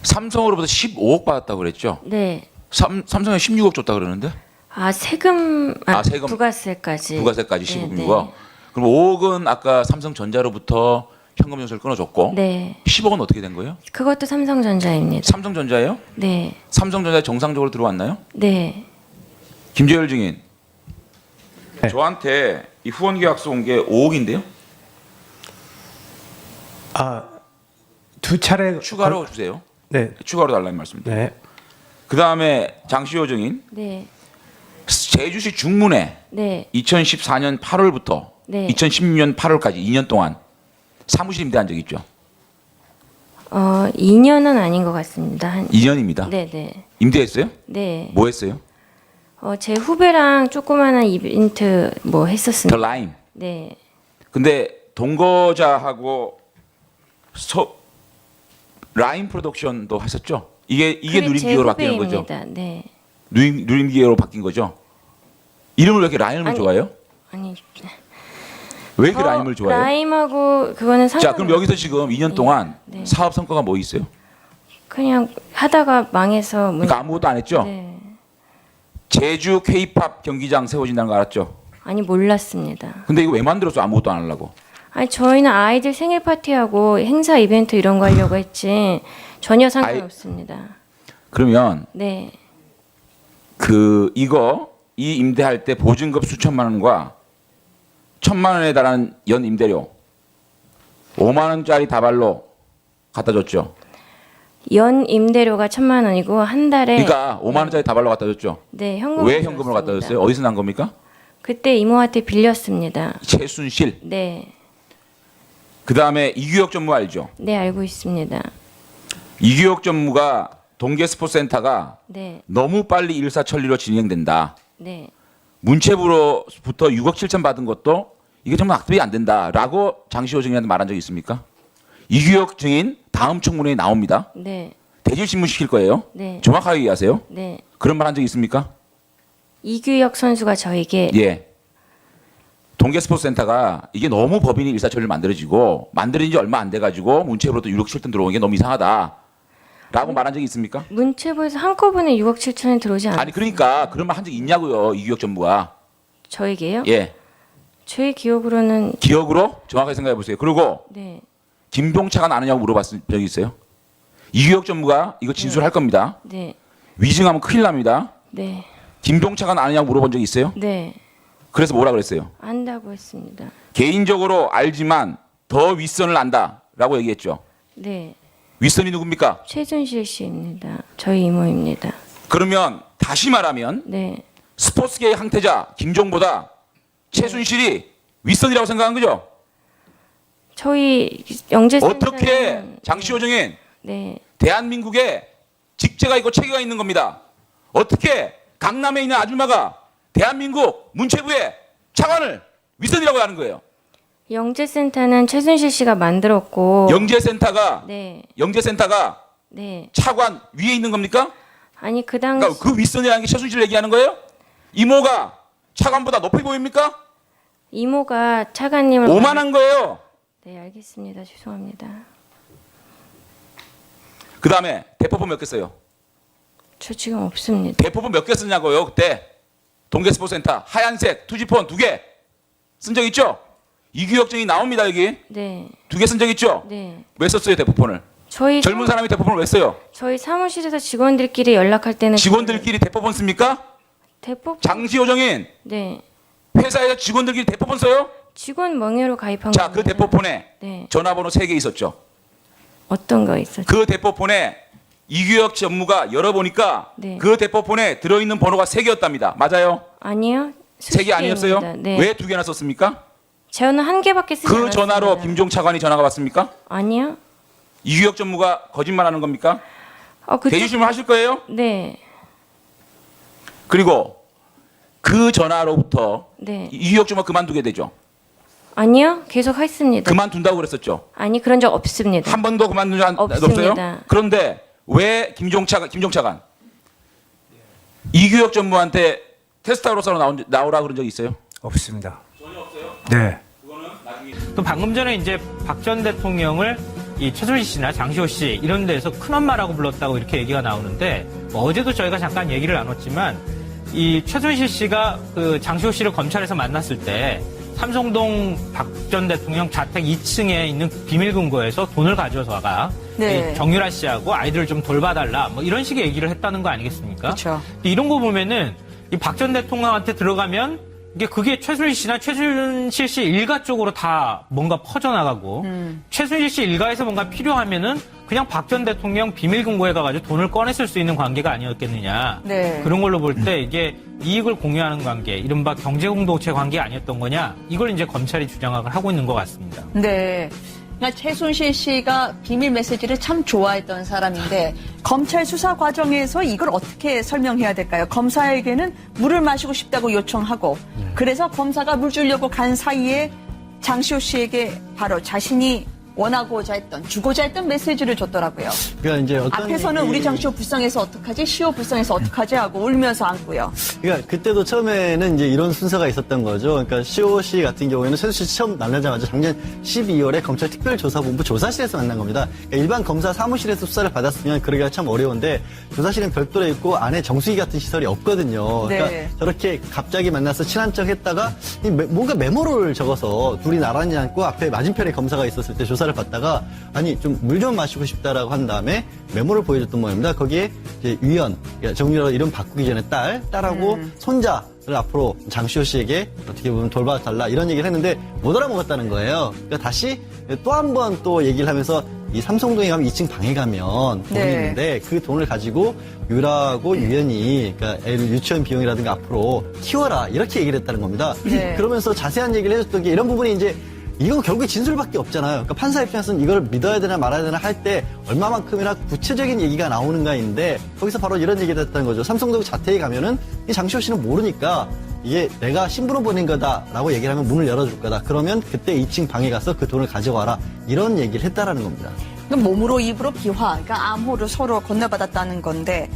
삼성으로부터 15억 받았다고 그랬죠? 네. 삼성에 16억 줬다 그러는데? 세금, 세금. 부가세까지. 부가세까지 네, 15억이고. 그럼 5억은 아까 삼성전자로부터 현금 연수를 끊어줬고 네. 10억은 어떻게 된 거예요? 그것도 삼성전자입니다. 삼성전자예요? 네. 삼성전자 정상적으로 들어왔나요? 네. 김재열 증인. 네. 저한테 이 후원 계약서 온 게 5억인데요? 두 차례 추가로 주세요. 네. 추가로 달라는 말씀입니다. 네. 그다음에 장시호 증인. 네. 제주시 중문에 네. 2014년 8월부터 네. 2016년 8월까지 2년 동안 사무실 임대한 적 있죠? 2년은 아닌 것 같습니다. 2년입니다. 네, 네. 임대했어요? 네. 뭐 했어요? 제 후배랑 조그마한 이벤트 뭐 더 했었습니다. 라임. 네. 근데 동거자하고 라임 프로덕션도 하셨죠? 이게 그게 누림기계로 제 바뀌는 거죠? 후배입니다. 네. 누림기계로 바뀐 거죠? 이름을 왜 이렇게 라임을 아니, 좋아해요? 아니. 왜 이렇게 라임을 좋아해요? 라임하고 그거는 자, 그럼 여기서 지금 2년 동안 네. 사업 성과가 뭐 있어요? 그냥 하다가 망해서 그러니까 아무것도 안 했죠? 네. 제주 K-팝 경기장 세워진다는 거 알았죠? 아니 몰랐습니다. 근데 이거 왜 만들었어? 아무것도 안 하려고. 아니 저희는 아이들 생일 파티하고 행사 이벤트 이런 거 하려고 했지 전혀 상관없습니다. 그러면 네. 이 임대할 때 보증금 수천만 원과 1,000만 원에 달하는 연 임대료 5만 원짜리 다발로 갖다 줬죠. 연 임대료가 1,000만 원이고 한 달에 그러니까 5만 원짜리 다발로 갖다 줬죠. 네, 현금 왜 현금으로 갖다 줬어요? 어디서 난 겁니까? 그때 이모한테 빌렸습니다. 최순실. 네. 그다음에 이규혁 전무 알죠? 네, 알고 있습니다. 이규혁 전무가 동계스포센터가 네. 너무 빨리 일사천리로 진행된다. 네. 문체부로부터 6억 7천 받은 것도 이게 정말 악습이 안 된다라고 장시호 증인한테 말한 적이 있습니까? 이규혁 증인 다음 청문회에 나옵니다. 네. 대질신문 시킬 거예요. 네. 정확하게 얘기하세요. 네. 그런 말 한 적 있습니까? 이규혁 선수가 저에게 예. 동계스포츠센터가 이게 너무 법인이 일사천리로 만들어진 지 얼마 안 돼가지고 문체부로도 6억 7천 들어오는 게 너무 이상하다라고 말한 적이 있습니까? 문체부에서 한꺼번에 6억 7천이 들어오지 않았어요. 아니 그러니까 그런 말 한 적 있냐고요. 이규혁 전무가. 저에게요? 예. 저의 기억으로는 기억으로 정확하게 생각해 보세요. 그리고 네. 김병차가 아느냐고 물어봤을 적이 있어요. 이규혁 전무가 이거 진술할 겁니다. 네. 위증하면 큰일 납니다. 네. 김병차가 아느냐고 물어본 적이 있어요. 네. 그래서 뭐라 그랬어요? 안다고 했습니다. 개인적으로 알지만 더 윗선을 안다라고 얘기했죠. 네. 윗선이 누굽니까? 최순실 씨입니다. 저희 이모입니다. 그러면 다시 말하면 네. 스포츠계의 항태자 김종보다 최순실이 윗선이라고 생각한 거죠? 저희 영재센터는 어떻게 장시호 증인 네. 대한민국에 직제가 있고 체계가 있는 겁니다. 어떻게 강남에 있는 아줌마가 대한민국 문체부의 차관을 윗선이라고 하는 거예요? 영재센터는 최순실 씨가 만들었고 영재센터가 네. 네. 차관 위에 있는 겁니까? 아니 그 당시 그러니까 그 윗선이라는 게 최순실 얘기하는 거예요? 이모가 차관보다 높이 보입니까? 이모가 차관님을 오만한 거예요. 네, 알겠습니다. 죄송합니다. 그 다음에 대포폰 몇 개 써요? 저 지금 없습니다. 대포폰 몇 개 쓰냐고요? 그때 동계스포센터 하얀색 투지폰 2개 쓴 적 있죠? 이규혁 증이 나옵니다 여기. 네. 2개 쓴 적 있죠? 네. 왜 썼어요 대포폰을? 저희 젊은 사람이 대포폰을 왜 써요? 저희 사무실에서 직원들끼리 연락할 때는 직원들끼리 대포폰 씁니까? 대포 장시호 정인 네. 회사에서 직원들끼리 대포폰 써요? 직원 명예로 가입한 자, 그 겁니다. 대포폰에 네. 전화번호 3개 있었죠. 어떤 거 있었죠? 그 대포폰에 이규혁 전무가 열어보니까 네. 그 대포폰에 들어있는 번호가 3개였답니다. 맞아요? 아니요. 3개 아니었어요? 네. 왜 2개나 썼습니까? 저는 한 개밖에 쓰지 그 않았습니다. 전화로 김종 차관이 전화가 왔습니까? 아니요. 이규혁 전무가 거짓말하는 겁니까? 그쪽 대주심을 하실 거예요? 네. 그리고 그 전화로부터 네. 이규혁 전무가 그만두게 되죠. 아니요. 계속 했습니다. 그만둔다고 그랬었죠. 아니 그런 적 없습니다. 한 번도 그만둔 적 없습니다. 없어요? 그런데 왜 김종 차관 이규혁 전무한테 테스트하우로서 나오라 그런 적 있어요? 없습니다. 전혀 없어요? 네. 또 방금 전에 이제 박 전 대통령을 이 최순실 씨나 장시호 씨 이런 데서 큰엄마라고 불렀다고 이렇게 얘기가 나오는데 뭐 어제도 저희가 잠깐 얘기를 나눴지만 이 최순실 씨가 그 장시호 씨를 검찰에서 만났을 때 삼성동 박 전 대통령 자택 2층에 있는 비밀 금고에서 돈을 가져와가 네. 이 정유라 씨하고 아이들을 좀 돌봐달라 뭐 이런 식의 얘기를 했다는 거 아니겠습니까? 그렇죠. 이런 거 보면은 이 박 전 대통령한테 들어가면 그게 최순실 씨나 최순실 씨 일가 쪽으로 다 뭔가 퍼져나가고 최순실 씨 일가에서 뭔가 필요하면은 그냥 박 전 대통령 비밀 금고에 가가지고 돈을 꺼냈을 수 있는 관계가 아니었겠느냐. 네. 그런 걸로 볼 때 이게 이익을 공유하는 관계, 이른바 경제공동체 관계 아니었던 거냐. 이걸 이제 검찰이 주장을 하고 있는 것 같습니다. 네. 그러니까 최순실 씨가 비밀 메시지를 참 좋아했던 사람인데 검찰 수사 과정에서 이걸 어떻게 설명해야 될까요? 검사에게는 물을 마시고 싶다고 요청하고 그래서 검사가 물 주려고 간 사이에 장시호 씨에게 바로 자신이 원하고자 했던, 주고자 했던 메시지를 줬더라고요. 그러니까 이제 어떤 앞에서는 얘기- 우리 장시호 불쌍해서 어떡하지? 시호 불쌍해서 어떡하지? 하고 울면서 안고요. 그러니까 그때도 처음에는 이제 이런 순서가 있었던 거죠. 그러니까 시호 씨 같은 경우에는 최순실 씨 처음 만나자마자 작년 12월에 검찰 특별조사본부 조사실에서 만난 겁니다. 그러니까 일반 검사 사무실에서 수사를 받았으면 그러기가 참 어려운데 조사실은 별도로 있고 안에 정수기 같은 시설이 없거든요. 그러니까 네. 저렇게 갑자기 만나서 친한 척 했다가 뭔가 메모를 적어서 둘이 나란히 앉고 앞에 맞은편에 검사가 있었을 때 조사를 받다가 아니 좀 물 좀 마시고 싶다라고 한 다음에 메모를 보여줬던 모양입니다. 거기에 이제 위원, 그러니까 정유라 이름 바꾸기 전에 딸하고 손자를 앞으로 장시호 씨에게 어떻게 보면 돌봐달라 이런 얘기를 했는데 못 알아먹었다는 거예요. 그러니까 다시 또 한 번 또 얘기를 하면서 이 삼성동에 가면 2층 방에 가면 돈이 네. 있는데 그 돈을 가지고 유라하고 유연이 그러니까 애를 유치원 비용이라든가 앞으로 키워라 이렇게 얘기를 했다는 겁니다. 네. 그러면서 자세한 얘기를 해줬던 게 이런 부분이 이제 이거 결국에 진술밖에 없잖아요. 그러니까 판사 입장에서는 이걸 믿어야 되나 말아야 되나 할 때 얼마만큼이나 구체적인 얘기가 나오는가인데 거기서 바로 이런 얘기를 했다는 거죠. 삼성동 자택에 가면은 이 장시호 씨는 모르니까 이게 내가 신분을 보낸 거다라고 얘기를 하면 문을 열어줄 거다. 그러면 그때 2층 방에 가서 그 돈을 가져와라. 이런 얘기를 했다라는 겁니다. 몸으로 입으로 비화, 그러니까 암호를 서로 건네받았다는 건데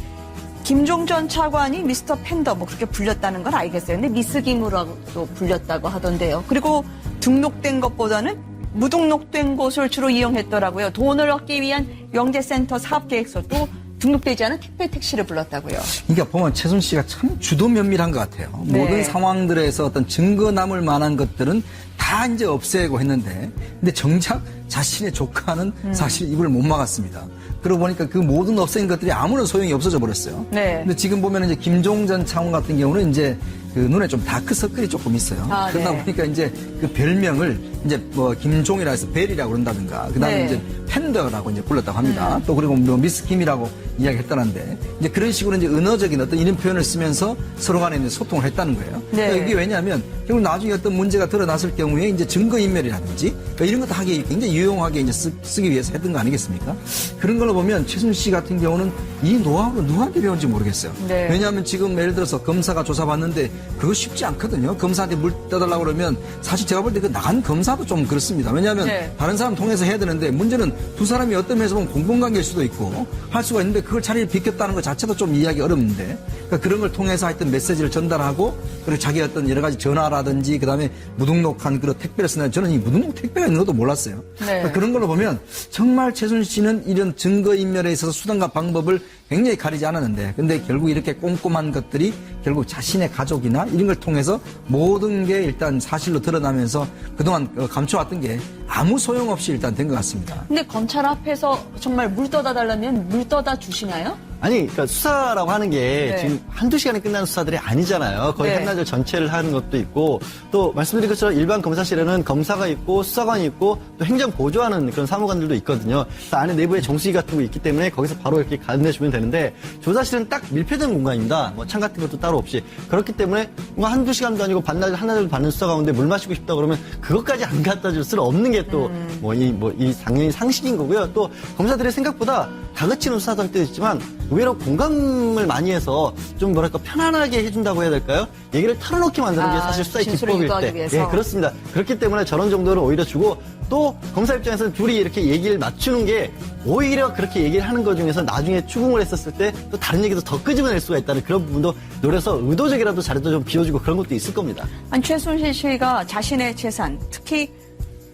김종 전 차관이 미스터 팬더 뭐 그렇게 불렸다는 건 알겠어요. 근데 미스 김으로도 불렸다고 하던데요. 그리고 등록된 것보다는 무등록된 곳을 주로 이용했더라고요. 돈을 얻기 위한 영재센터 사업계획서도 등록되지 않은 택배 택시를 불렀다고요. 그러니까 보면 최순실 씨가 참 주도 면밀한 것 같아요. 네. 모든 상황들에서 어떤 증거 남을 만한 것들은 다 이제 없애고 했는데, 근데 정작 자신의 조카는 사실 입을 못 막았습니다. 그러고 보니까 그 모든 없앤 것들이 아무런 소용이 없어져 버렸어요. 네. 근데 지금 보면 이제 김종 전 차관 같은 경우는 이제 그 눈에 좀 다크서클이 조금 있어요. 아, 그러다 네. 보니까 이제 그 별명을 이제 뭐 김종이라 해서 벨이라고 그런다든가, 그 다음에 네. 이제 팬더라고 이제 불렀다고 합니다. 또 그리고 뭐 미스 김이라고 이야기했다는데 이제 그런 식으로 이제 은어적인 어떤 이런 표현을 쓰면서 서로 간에 이제 소통을 했다는 거예요. 네. 그러니까 이게 왜냐하면 결국 나중에 어떤 문제가 드러났을 경우에 이제 증거인멸이라든지 그러니까 이런 것도 하기 굉장히 유용하게 이제 쓰기 위해서 했던 거 아니겠습니까? 그런 걸로 보면 최순실 씨 같은 경우는 이 노하우를 누구한테 배운지 모르겠어요. 네. 왜냐하면 지금 예를 들어서 검사가 조사받는데 그거 쉽지 않거든요. 검사한테 물 떠달라고 그러면 사실 제가 볼 때 그 나간 검사도 좀 그렇습니다. 왜냐하면 네. 다른 사람 통해서 해야 되는데 문제는 두 사람이 어떤 면에서 보면 공공관계일 수도 있고 할 수가 있는데 그걸 자리를 비켰다는 것 자체도 좀 이해하기 어렵는데 그러니까 그런 걸 통해서 하여튼 메시지를 전달하고 그리고 자기 어떤 여러 가지 전화라든지 그다음에 무등록한 그런 택배를 쓰는 저는 이 무등록 택배가 있는 것도 몰랐어요. 네. 그러니까 그런 걸로 보면 정말 최순실 씨는 이런 증거인멸에 있어서 수단과 방법을 굉장히 가리지 않았는데 근데 결국 이렇게 꼼꼼한 것들이 결국 자신의 가족이나 이런 걸 통해서 모든 게 일단 사실로 드러나면서 그동안 감춰왔던 게 아무 소용없이 일단 된 것 같습니다. 근데 검찰 앞에서 정말 물 떠다 달라면 물 떠다 주시나요? 아니, 그러니까 수사라고 하는 게 네. 지금 한두 시간에 끝나는 수사들이 아니잖아요. 거의 네. 한나절 전체를 하는 것도 있고, 또 말씀드린 것처럼 일반 검사실에는 검사가 있고, 수사관이 있고, 또 행정 보조하는 그런 사무관들도 있거든요. 그래서 안에 내부에 정수기 같은 거 있기 때문에 거기서 바로 이렇게 가내주면 되는데, 조사실은 딱 밀폐된 공간입니다. 뭐 창 같은 것도 따로 없이. 그렇기 때문에 뭐 한두 시간도 아니고 반나절, 한나절 받는 수사 가운데 물 마시고 싶다 그러면 그것까지 안 갖다 줄 수는 없는 게 또, 이 당연히 상식인 거고요. 또 검사들의 생각보다 다그치는 수사도 할 때도 있지만, 의외로 공감을 많이 해서 좀 뭐랄까 편안하게 해준다고 해야 될까요? 얘기를 털어놓게 만드는 게 아, 사실 수사의 진술을 기법일 유도하기 때. 위해서. 예, 그렇습니다. 그렇기 때문에 저런 정도를 오히려 주고 또 검사 입장에서는 둘이 이렇게 얘기를 맞추는 게 오히려 그렇게 얘기를 하는 것 중에서 나중에 추궁을 했었을 때 또 다른 얘기도 더 끄집어낼 수가 있다는 그런 부분도 노려서 의도적이라도 자리도 좀 비워주고 그런 것도 있을 겁니다. 아니, 최순실 씨가 자신의 재산, 특히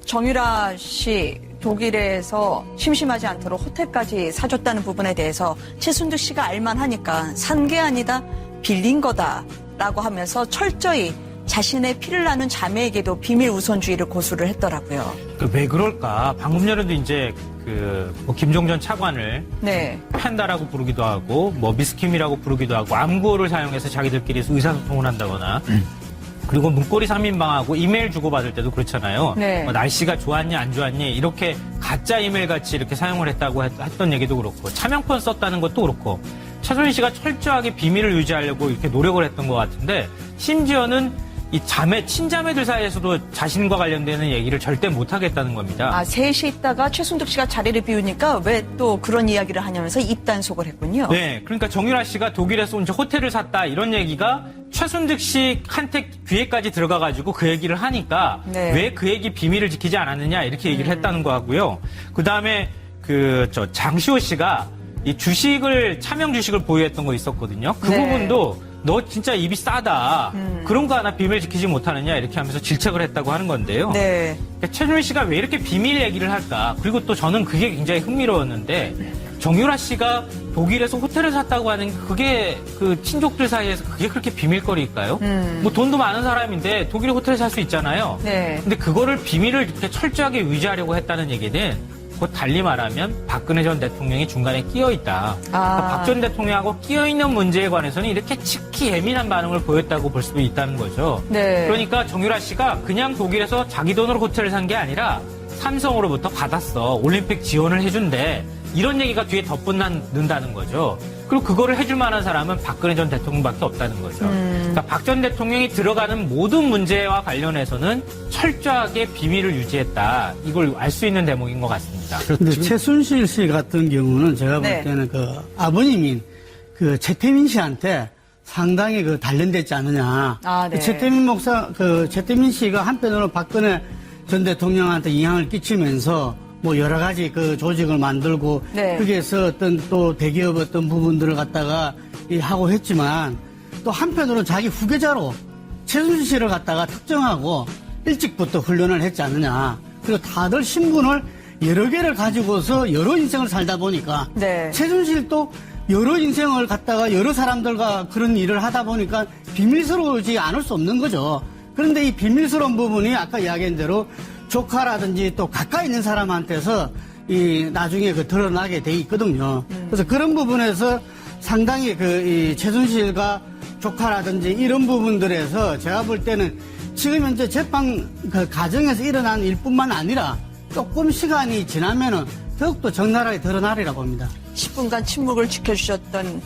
정유라 씨 독일에서 심심하지 않도록 호텔까지 사줬다는 부분에 대해서 최순득 씨가 알만하니까 산 게 아니다 빌린 거다라고 하면서 철저히 자신의 피를 나눈 자매에게도 비밀 우선주의를 고수를 했더라고요. 왜 그럴까? 방금 전에도 이제 뭐 김종전 차관을 네. 팬다라고 부르기도 하고 뭐 미스킴이라고 부르기도 하고 암구호를 사용해서 자기들끼리 의사소통을 한다거나 그리고 문고리 3인방하고 이메일 주고받을 때도 그렇잖아요. 네. 뭐 날씨가 좋았니 안 좋았니 이렇게 가짜 이메일 같이 이렇게 사용을 했다고 했던 얘기도 그렇고 차명폰 썼다는 것도 그렇고 최순실 씨가 철저하게 비밀을 유지하려고 이렇게 노력을 했던 것 같은데 심지어는 이 친자매들 사이에서도 자신과 관련되는 얘기를 절대 못하겠다는 겁니다. 아, 셋이 있다가 최순득 씨가 자리를 비우니까 왜 또 그런 이야기를 하냐면서 입단속을 했군요. 네, 그러니까 정유라 씨가 독일에서 이제 호텔을 샀다 이런 얘기가 최순득 씨한테 귀에까지 들어가가지고 그 얘기를 하니까 네. 왜 그 얘기 비밀을 지키지 않았느냐 이렇게 얘기를 했다는 거 하고요. 그 다음에 장시호 씨가 이 차명 주식을 보유했던 거 있었거든요. 그 네. 부분도 너 진짜 입이 싸다. 그런 거 하나 비밀 지키지 못하느냐 이렇게 하면서 질책을 했다고 하는 건데요. 네. 그러니까 최순실 씨가 왜 이렇게 비밀 얘기를 할까? 그리고 또 저는 그게 굉장히 흥미로웠는데 정유라 씨가 독일에서 호텔을 샀다고 하는 그게 그 친족들 사이에서 그게 그렇게 비밀거리일까요? 뭐 돈도 많은 사람인데 독일에 호텔을 살 수 있잖아요. 네. 근데 그거를 비밀을 이렇게 철저하게 유지하려고 했다는 얘기는 곧 달리 말하면 박근혜 전 대통령이 중간에 끼어 있다. 그러니까 박 전 대통령하고 끼어 있는 문제에 관해서는 이렇게 특히 예민한 반응을 보였다고 볼 수도 있다는 거죠. 네. 그러니까 정유라 씨가 그냥 독일에서 자기 돈으로 호텔을 산 게 아니라 삼성으로부터 받았어. 올림픽 지원을 해준대. 이런 얘기가 뒤에 덧붙는다는 거죠. 그리고 그거를 해줄 만한 사람은 박근혜 전 대통령밖에 없다는 거죠. 그러니까 박 전 대통령이 들어가는 모든 문제와 관련해서는 철저하게 비밀을 유지했다. 이걸 알 수 있는 대목인 것 같습니다. 근데 최순실 씨 같은 경우는 제가 네. 볼 때는 그 아버님인 그 최태민 씨한테 상당히 그 단련됐지 않느냐. 아, 네. 최태민 씨가 한편으로 박근혜 전 대통령한테 영향을 끼치면서 뭐 여러 가지 그 조직을 만들고 네. 거기에서 어떤 또 대기업 어떤 부분들을 갖다가 하고 했지만 또 한편으로 자기 후계자로 최순실 씨를 갖다가 특정하고 일찍부터 훈련을 했지 않느냐. 그리고 다들 신분을 여러 개를 가지고서 여러 인생을 살다 보니까 네. 최순실도 여러 인생을 갖다가 여러 사람들과 그런 일을 하다 보니까 비밀스러우지 않을 수 없는 거죠. 그런데 이 비밀스러운 부분이 아까 이야기한 대로 조카라든지 또 가까이 있는 사람한테서 나중에 드러나게 돼 있거든요. 그래서 그런 부분에서 상당히 이 최순실과 조카라든지 이런 부분들에서 제가 볼 때는 지금 현재 재판 과정에서 일어난 일뿐만 아니라 조금 시간이 지나면은 더욱더 적나라하게 드러나리라 봅니다. 10분간 침묵을 지켜주셨던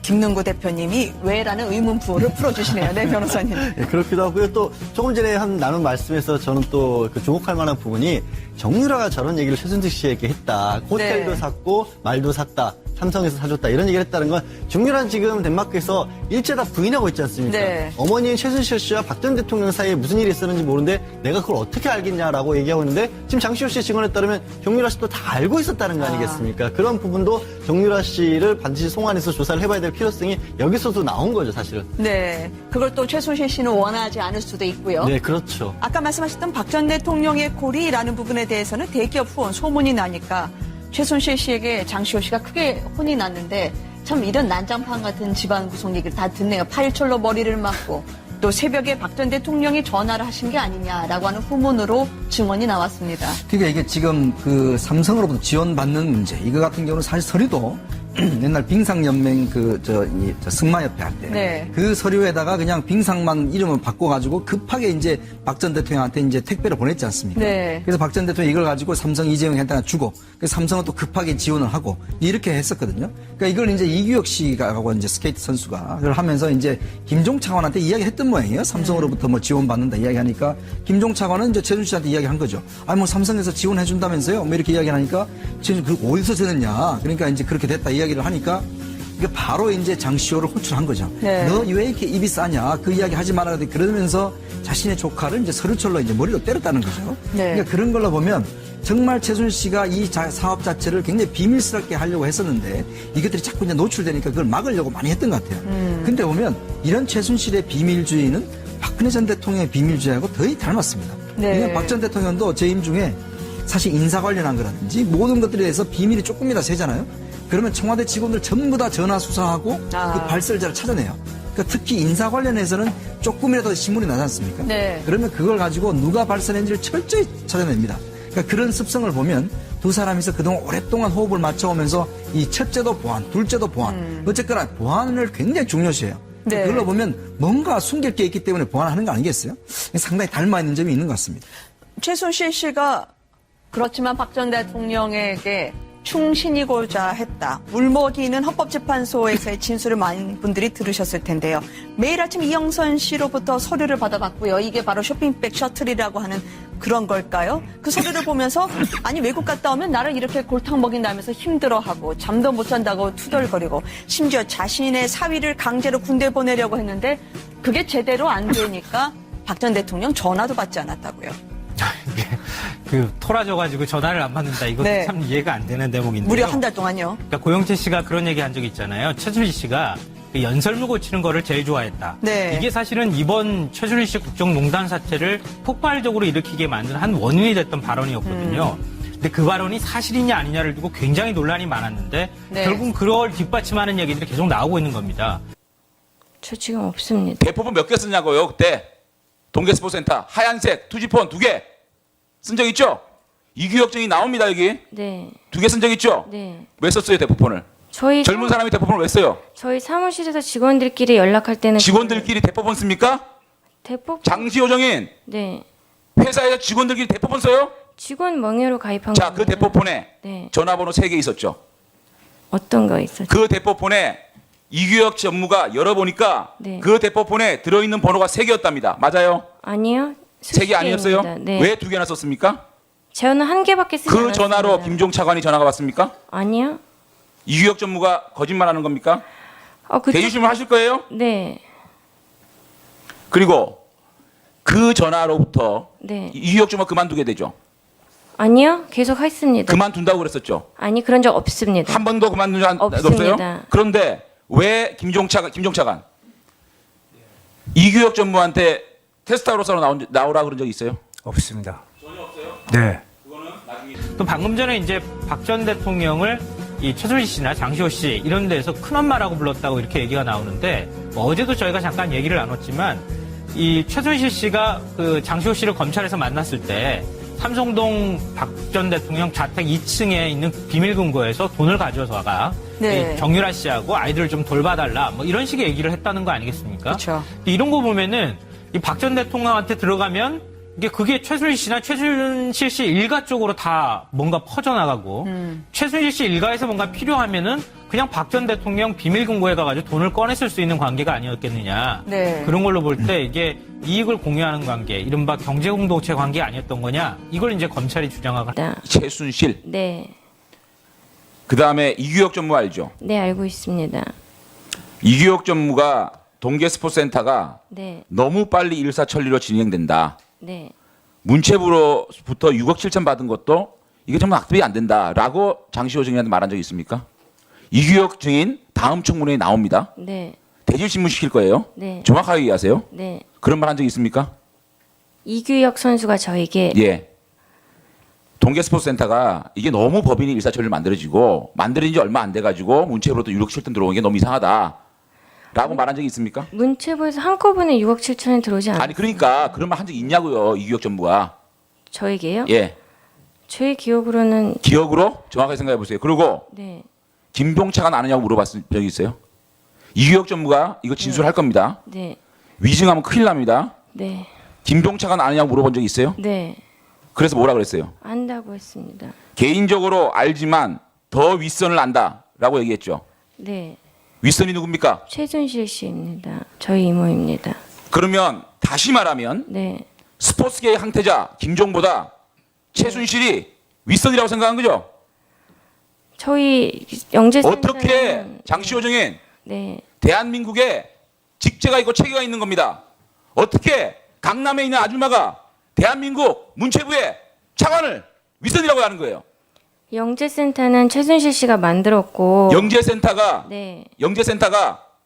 김능구 대표님이 왜라는 의문부호를 풀어주시네요. 네, 변호사님. 네, 그렇기도 하고요. 또 조금 전에 나눈 말씀에서 저는 또 주목할 만한 부분이 정유라가 저런 얘기를 최순득 씨에게 했다. 호텔도 네. 샀고 말도 샀다. 삼성에서 사줬다. 이런 얘기를 했다는 건 정유라는 지금 덴마크에서 일제 다 부인하고 있지 않습니까? 네. 어머니인 최순실 씨와 박 전 대통령 사이에 무슨 일이 있었는지 모르는데 내가 그걸 어떻게 알겠냐라고 얘기하고 있는데 지금 장시호 씨의 증언에 따르면 정유라 씨도 다 알고 있었다는 거 아니겠습니까? 그런 부분도 정유라 씨를 반드시 송환해서 조사를 해봐야 될 필요성이 여기서도 나온 거죠, 사실은. 네. 그걸 또 최순실 씨는 원하지 않을 수도 있고요. 네, 그렇죠. 아까 말씀하셨던 박 전 대통령의 콜이라는 부분에 대해서는 대기업 후원 소문이 나니까 최순실 씨에게 장시호 씨가 크게 혼이 났는데 참 이런 난장판 같은 집안 구성 얘기를 다 듣네요. 파일철로 머리를 맞고 또 새벽에 박 전 대통령이 전화를 하신 게 아니냐라고 하는 후문으로 증언이 나왔습니다. 그러니까 이게 지금 삼성으로부터 지원받는 문제, 이거 같은 경우는 사실 서류도 옛날 빙상연맹 승마협회 할 때 네. 그 서류에다가 그냥 빙상만 이름을 바꿔가지고 급하게 이제 박 전 대통령한테 이제 택배를 보냈지 않습니까? 네. 그래서 박 전 대통령이 이걸 가지고 삼성 이재용한테 주고, 그래서 삼성은 또 급하게 지원을 하고 이렇게 했었거든요. 그러니까 이걸 이제 이규혁 씨가 하고 이제 스케이트 선수가 그걸 하면서 이제 김종 차관한테 이야기했던 모양이에요. 삼성으로부터 뭐 지원받는다 이야기하니까 김종 차관은 이제 최순실 씨한테 이야기한 거죠. 뭐 삼성에서 지원해준다면서요? 뭐 이렇게 이야기하니까 지금 그 어디서 되느냐? 그러니까 이제 그렇게 됐다 이야기를 하니까 이게 바로 이제 장시호를 호출한 거죠. 네. 너 왜 이렇게 입이 싸냐? 그 이야기 하지 말아야 돼. 그러면서 자신의 조카를 이제 서류철로 이제 머리로 때렸다는 거죠. 네. 그러니까 그런 걸로 보면 정말 최순실 씨가 이 사업 자체를 굉장히 비밀스럽게 하려고 했었는데 이것들이 자꾸 이제 노출되니까 그걸 막으려고 많이 했던 것 같아요. 근데 보면 이런 최순실의 비밀주의는 박근혜 전 대통령의 비밀주의하고 거의 닮았습니다. 네. 박 전 대통령도 재임 중에 사실 인사 관련한 거라든지 모든 것들에 대해서 비밀이 조금이라도 새잖아요. 그러면 청와대 직원들 전부 다 전화 수사하고 그 발설자를 찾아내요. 그러니까 특히 인사 관련해서는 조금이라도 신문이 나지 않습니까? 네. 그러면 그걸 가지고 누가 발설했는지를 철저히 찾아냅니다. 그러니까 그런 습성을 보면 두 사람이서 그동안 오랫동안 호흡을 맞춰오면서 이 첫째도 보안, 둘째도 보안. 어쨌거나 보안을 굉장히 중요시해요. 네. 그걸로 보면 뭔가 숨길 게 있기 때문에 보완하는 거 아니겠어요? 상당히 닮아 있는 점이 있는 것 같습니다. 최순실 씨가 그렇지만 박 전 대통령에게 충신이고자 했다. 물먹이는 헌법재판소에서의 진술을 많은 분들이 들으셨을 텐데요. 매일 아침 이영선 씨로부터 서류를 받아봤고요. 이게 바로 쇼핑백 셔틀이라고 하는 그런 걸까요? 그 서류를 보면서 아니 외국 갔다 오면 나를 이렇게 골탕 먹인다면서 힘들어하고 잠도 못 잔다고 투덜거리고 심지어 자신의 사위를 강제로 군대 보내려고 했는데 그게 제대로 안 되니까 박 전 대통령 전화도 받지 않았다고요. 그 토라져가지고 전화를 안 받는다. 이것도 네. 참 이해가 안 되는 대목인데요. 무려 한 달 동안요. 그러니까 고영태 씨가 그런 얘기 한 적이 있잖아요. 최순실 씨가 그 연설문 고치는 거를 제일 좋아했다. 네. 이게 사실은 이번 최순실 씨 국정농단 사태를 폭발적으로 일으키게 만든 한 원인이 됐던 발언이었거든요. 근데 그 발언이 사실이냐 아니냐를 두고 굉장히 논란이 많았는데 네. 결국 그걸 뒷받침하는 얘기들이 계속 나오고 있는 겁니다. 저 지금 없습니다. 대포폰 몇 개 쓰냐고요 그때. 동계스포센터 하얀색 투지폰 2개 쓴 적 있죠? 이규혁증이 나옵니다 여기. 네. 2개 쓴 적 있죠? 네. 왜 썼어요 대포폰을? 저희 젊은 사람이 대포폰을 왜 써요? 저희 사무실에서 직원들끼리 연락할 때는 직원들끼리 대포폰 씁니까? 대폭 장시호정인 네. 회사에서 직원들끼리 대포폰 써요? 직원 명예로 가입한 자, 그 겁니다. 대포폰에 네. 전화번호 3개 있었죠. 어떤 거 있었죠? 그 대포폰에 이규혁 전무가 열어보니까 네. 그 대포폰에 들어있는 번호가 3개였답니다. 맞아요? 아니요. 3개 아니었어요? 네. 왜 2개나 썼습니까? 저는 한 개밖에 쓰지 그 않았습니다. 전화로 김종 차관이 전화가 왔습니까? 아니요. 이규혁 전무가 거짓말하는 겁니까? 그쪽- 대주심을 하실 거예요? 네. 그리고 그 전화로부터 네. 이규혁 전무가 그만두게 되죠. 아니요. 계속 했습니다. 그만둔다고 그랬었죠. 아니 그런 적 없습니다. 한 번도 그만둔 적 없습니다. 없어요? 그런데 왜 김종 차관 이규혁 전무한테 테스트하러서 나오라 그런 적이 있어요? 없습니다. 전혀 없어요? 네. 또 방금 전에 이제 박 전 대통령을 이 최순실 씨나 장시호 씨 이런 데서 큰엄마라고 불렀다고 이렇게 얘기가 나오는데 어제도 저희가 잠깐 얘기를 나눴지만 이 최순실 씨가 그 장시호 씨를 검찰에서 만났을 때 삼성동 박 전 대통령 자택 2층에 있는 비밀금고에서 돈을 가져서가 네. 이 정유라 씨하고 아이들을 좀 돌봐달라 뭐 이런 식의 얘기를 했다는 거 아니겠습니까? 그렇죠. 이런 거 보면은 이 박 전 대통령한테 들어가면 그게 최순실 씨나 최순실 씨 일가 쪽으로 다 뭔가 퍼져나가고 최순실 씨 일가에서 뭔가 필요하면은 그냥 박 전 대통령 비밀금고에 가가지고 돈을 꺼냈을 수 있는 관계가 아니었겠느냐. 네. 그런 걸로 볼 때 이게 이익을 공유하는 관계, 이른바 경제공동체 관계 아니었던 거냐. 이걸 이제 검찰이 주장하고. 최순실. 네. 그다음에 이규혁 전무 알죠? 네, 알고 있습니다. 이규혁 전무가 동계스포센터가 네. 너무 빨리 일사천리로 진행된다. 네. 문체부로부터 6억 7천 받은 것도 이게 정말 악습이 안 된다라고 장시호 증인한테 말한 적이 있습니까? 이규혁 증인 다음 청문회에 나옵니다. 네. 대질신문 시킬 거예요. 네. 정확하게 얘기하세요. 네. 그런 말 한 적이 있습니까? 이규혁 선수가 저에게 예. 동계스포츠센터가 이게 너무 법인이 일사천리로 만들어진 지 얼마 안 돼가지고 문체부로부터 6억 7천 들어온 게 너무 이상하다라고 말한 적이 있습니까? 문체부에서 한꺼번에 6억 7천이 들어오지 않았어요. 아니 그러니까 그런 말 한 적 있냐고요. 이규혁 전무가. 저에게요? 예. 제 기억으로는 기억으로 정확하게 생각해 보세요. 그리고 네. 김병차관 아느냐고 물어봤을 적이 있어요. 이규혁 전무가 이거 진술할 겁니다. 네. 위증하면 큰일 납니다. 네. 김병차관 아느냐고 물어본 적이 있어요. 네. 그래서 뭐라 그랬어요? 안다고 했습니다. 개인적으로 알지만 더 윗선을 안다라고 얘기했죠. 네. 윗선이 누굽니까? 최순실 씨입니다. 저희 이모입니다. 그러면 다시 말하면 네. 스포츠계의 항태자 김종보다 최순실이 윗선이라고 생각한 거죠? 저희 영재센터는 어떻게 장시호 증인 네. 대한민국에 직제가 있고 체계가 있는 겁니다. 어떻게 강남에 있는 아줌마가 대한민국 문체부의 차관을 윗선이라고 하는 거예요? 영재센터는 최순실 씨가 만들었고 영재센터가 네.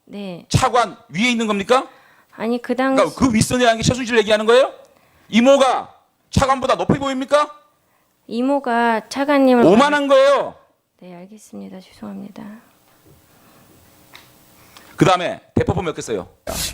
네. 차관 위에 있는 겁니까? 아니 그 당시 그러니까 그 윗선이라는 게 최순실 얘기하는 거예요? 이모가 차관보다 높이 보입니까? 이모가 차관님을 오만한 거예요. 네, 알겠습니다. 죄송합니다. 그 다음에 대포폰 몇 개 써요?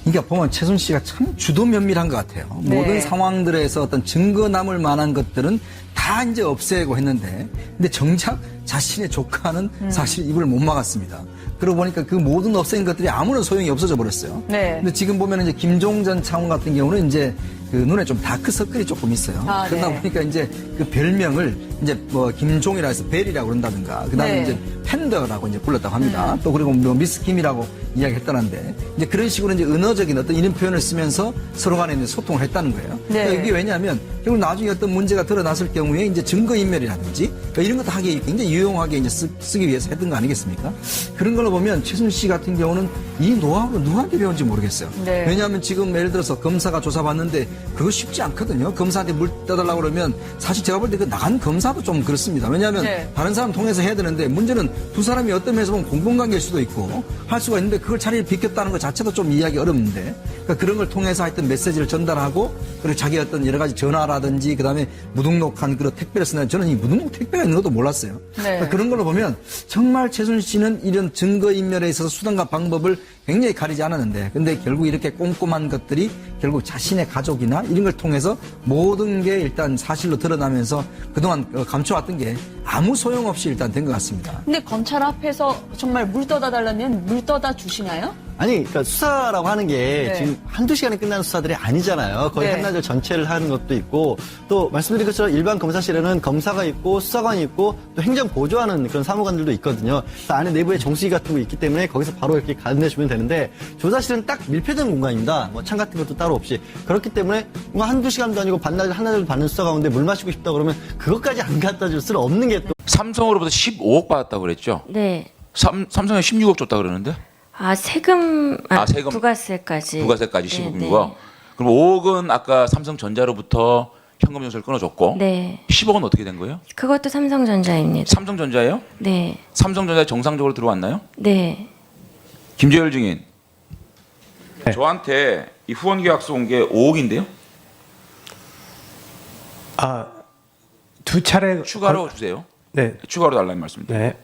그러니까 보면 최순실씨가 참 주도 면밀한 것 같아요. 네. 모든 상황들에서 어떤 증거 남을 만한 것들은 다 이제 없애고 했는데, 근데 정작 자신의 조카는 사실 입을 못 막았습니다. 그러고 보니까 그 모든 없앤 것들이 아무런 소용이 없어져 버렸어요. 네. 근데 지금 보면 이제 김종 전 차관 같은 경우는 이제 그 눈에 좀 다크서클이 조금 있어요. 아, 그러다 네. 보니까 이제 그 별명을 이제 뭐 김종이라 해서 벨이라고 그런다든가, 그 다음에 네. 이제 팬더라고 이제 불렀다고 합니다. 또 그리고 뭐 미스 김이라고 이야기했다는데, 이제 그런 식으로 이제 은어적인 어떤 이런 표현을 쓰면서 서로 간에 이제 소통을 했다는 거예요. 네. 그러니까 이게 왜냐하면 결국 나중에 어떤 문제가 드러났을 경우에 이제 증거인멸이라든지 그러니까 이런 것도 하기 굉장히 유용하게 이제 쓰기 위해서 했던 거 아니겠습니까? 그런 걸로 보면 최순실 같은 경우는 이 노하우를 누구한테 배운지 모르겠어요. 네. 왜냐하면 지금 예를 들어서 검사가 조사받는데 그거 쉽지 않거든요. 검사한테 물 떠달라고 그러면 사실 제가 볼 때 그 나간 검사도 좀 그렇습니다. 왜냐하면 네. 다른 사람 통해서 해야 되는데 문제는 두 사람이 어떤 면에서 보면 공범관계일 수도 있고 할 수가 있는데 그걸 자리를 비켰다는 것 자체도 좀 이해하기 어렵는데, 그러니까 그런 걸 통해서 하여튼 메시지를 전달하고 그리고 자기 어떤 여러 가지 전화라든지 그다음에 무등록한 그런 택배를 쓰는, 저는 이 무등록 택배가 있는 것도 몰랐어요. 네. 그러니까 그런 걸로 보면 정말 최순실 씨는 이런 증거인멸에 있어서 수단과 방법을 굉장히 가리지 않았는데, 근데 결국 이렇게 꼼꼼한 것들이 결국 자신의 가족이나 이런 걸 통해서 모든 게 일단 사실로 드러나면서 그동안 감춰왔던 게 아무 소용없이 일단 된 것 같습니다. 근데 검찰 앞에서 정말 물 떠다 달라면 물 떠다 주시나요? 아니, 그러니까 수사라고 하는 게 네. 지금 한두 시간에 끝나는 수사들이 아니잖아요. 거의 네. 한나절 전체를 하는 것도 있고, 또 말씀드린 것처럼 일반 검사실에는 검사가 있고 수사관이 있고 또 행정 보조하는 그런 사무관들도 있거든요. 그래서 안에 내부에 정수기 같은 거 있기 때문에 거기서 바로 이렇게 가내주면 되는데, 조사실은 딱 밀폐된 공간입니다. 뭐 창 같은 것도 따로 없이. 그렇기 때문에 뭔가 한두 시간도 아니고 반나절, 한나절 받는 수사 가운데 물 마시고 싶다 그러면 그것까지 안 갖다 줄 수는 없는 게 또. 삼성으로부터 15억 받았다고 그랬죠? 네. 삼성에 16억 줬다 그러는데? 세금, 세금. 부가세까지. 부가세까지 네, 15억이고. 그럼 5억은 아까 삼성전자로부터 현금 영수를 끊어줬고. 네. 10억은 어떻게 된 거예요? 그것도 삼성전자입니다. 삼성전자예요? 네. 삼성전자에 정상적으로 들어왔나요? 네. 김재열 증인. 네. 저한테 이 후원 계약서 온 게 5억인데요? 두 차례 추가로 주세요. 네. 추가로 달라는 말씀입니다. 네.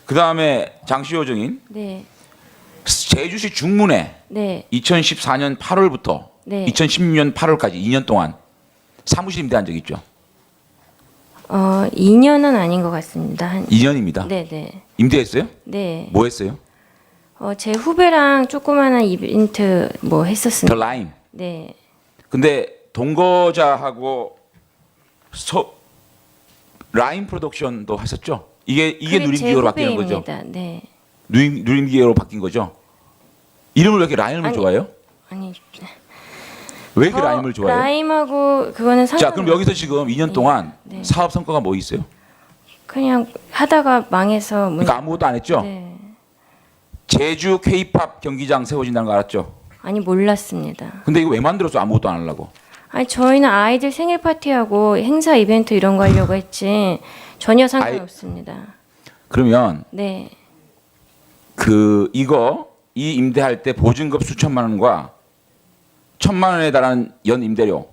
그 다음에 장시호 증인. 네. 제주시 중문에 네. 2014년 8월부터 네. 2016년 8월까지 2년 동안 사무실 임대한 적 있죠? 2년은 아닌 것 같습니다. 2년입니다. 네네. 임대했어요? 네. 뭐 했어요? 제 후배랑 조그마한 이벤트 뭐 더 했었습니다. 라임. 네. 근데 동거자하고 라임 프로덕션도 하셨죠? 이게 그게 누림기어로 제 바뀌는 거죠? 후배입니다. 네. 누림기어로 바뀐 거죠? 이름을 왜 이렇게 라임을 아니, 좋아해요? 아니. 왜 이렇게 라임을 좋아해요? 라임하고 그거는 상관. 자, 그럼 여기서 지금 2년 동안 네. 사업 성과가 뭐 있어요? 그냥 하다가 망해서 그러니까 아무것도 안 했죠? 네. 제주 K-팝 경기장 세워진다는 거 알았죠? 아니 몰랐습니다. 근데 이거 왜 만들었어? 아무것도 안 하려고. 아니 저희는 아이들 생일 파티하고 행사 이벤트 이런 거 하려고 했지 전혀 상관없습니다. 그러면 네. 이 임대할 때 보증금 수천만 원과 1,000만 원에 달하는 연 임대료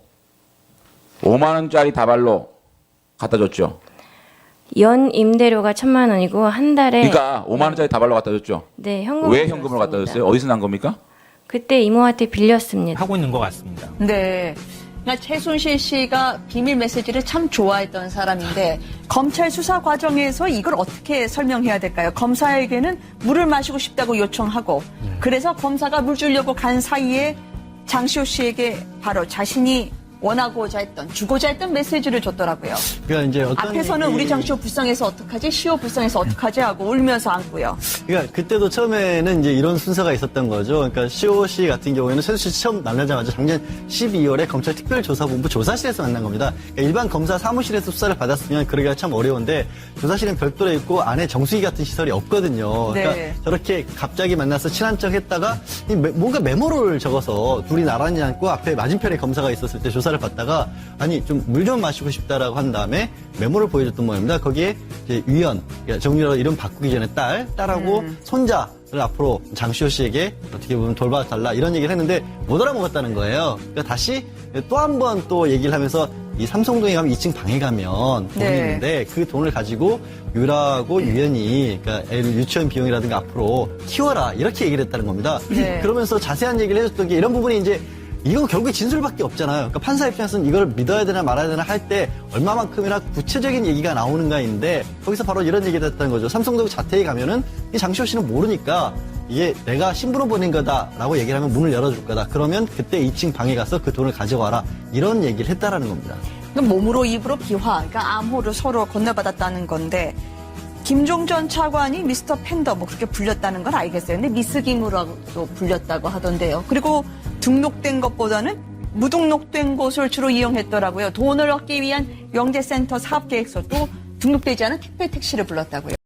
5만 원짜리 다발로 갖다 줬죠. 연 임대료가 1,000만 원이고 한 달에 그러니까 5만 원짜리 다발로 갖다 줬죠. 네, 현금. 왜 현금으로 갖다 줬어요? 어디서 난 겁니까? 그때 이모한테 빌렸습니다. 하고 있는 것 같습니다. 네. 그러니까 최순실 씨가 비밀 메시지를 참 좋아했던 사람인데 검찰 수사 과정에서 이걸 어떻게 설명해야 될까요? 검사에게는 물을 마시고 싶다고 요청하고 그래서 검사가 물 주려고 간 사이에 장시호 씨에게 바로 자신이 원하고자 했던, 주고자 했던 메시지를 줬더라고요. 그러니까 이제 어떤 앞에서는 우리 장시호 불쌍해서 어떡하지? 시호 불쌍해서 어떡하지? 하고 울면서 안고요. 그러니까 그때도 처음에는 이제 이런 순서가 있었던 거죠. 그러니까 시호 씨 같은 경우에는 최순실 씨 처음 만나자마자 작년 12월에 검찰 특별조사본부 조사실에서 만난 겁니다. 그러니까 일반 검사 사무실에서 수사를 받았으면 그러기가 참 어려운데 조사실은 별도로 있고 안에 정수기 같은 시설이 없거든요. 그러니까 네. 저렇게 갑자기 만나서 친한 척 했다가 뭔가 메모를 적어서 둘이 나란히 앉고 앞에 맞은편에 검사가 있었을 때 조사를 받다가 아니 좀 물 좀 마시고 싶다라고 한 다음에 메모를 보여줬던 모양입니다. 거기에 이제 위원, 정유라 이름 바꾸기 전에 딸하고 손자를 앞으로 장시호 씨에게 어떻게 보면 돌봐달라 이런 얘기를 했는데 못 알아먹었다는 거예요. 그러니까 다시 또 한 번 또 얘기를 하면서 이 삼성동에 가면 2층 방에 가면 돈이 네. 있는데 그 돈을 가지고 유라고 유연이 그러니까 애를 유치원 비용이라든가 앞으로 키워라 이렇게 얘기를 했다는 겁니다. 네. 그러면서 자세한 얘기를 해줬던 게 이런 부분이 이제 이건 결국에 진술밖에 없잖아요. 그러니까 판사 입장에서는 이걸 믿어야 되나 말아야 되나 할 때 얼마만큼이나 구체적인 얘기가 나오는가인데 거기서 바로 이런 얘기가 됐다는 거죠. 삼성동 자택에 가면은 이 장시호 씨는 모르니까 이게 내가 신분을 보낸 거다라고 얘기를 하면 문을 열어줄 거다. 그러면 그때 2층 방에 가서 그 돈을 가져와라. 이런 얘기를 했다라는 겁니다. 몸으로 입으로 비화, 그러니까 암호를 서로 건네받았다는 건데 김종 전 차관이 미스터 팬더 뭐 그렇게 불렸다는 건 알겠어요. 근데 미스 김으로도 불렸다고 하던데요. 그리고 등록된 것보다는 무등록된 곳을 주로 이용했더라고요. 돈을 얻기 위한 영재센터 사업계획서도 등록되지 않은 택배 택시를 불렀다고요.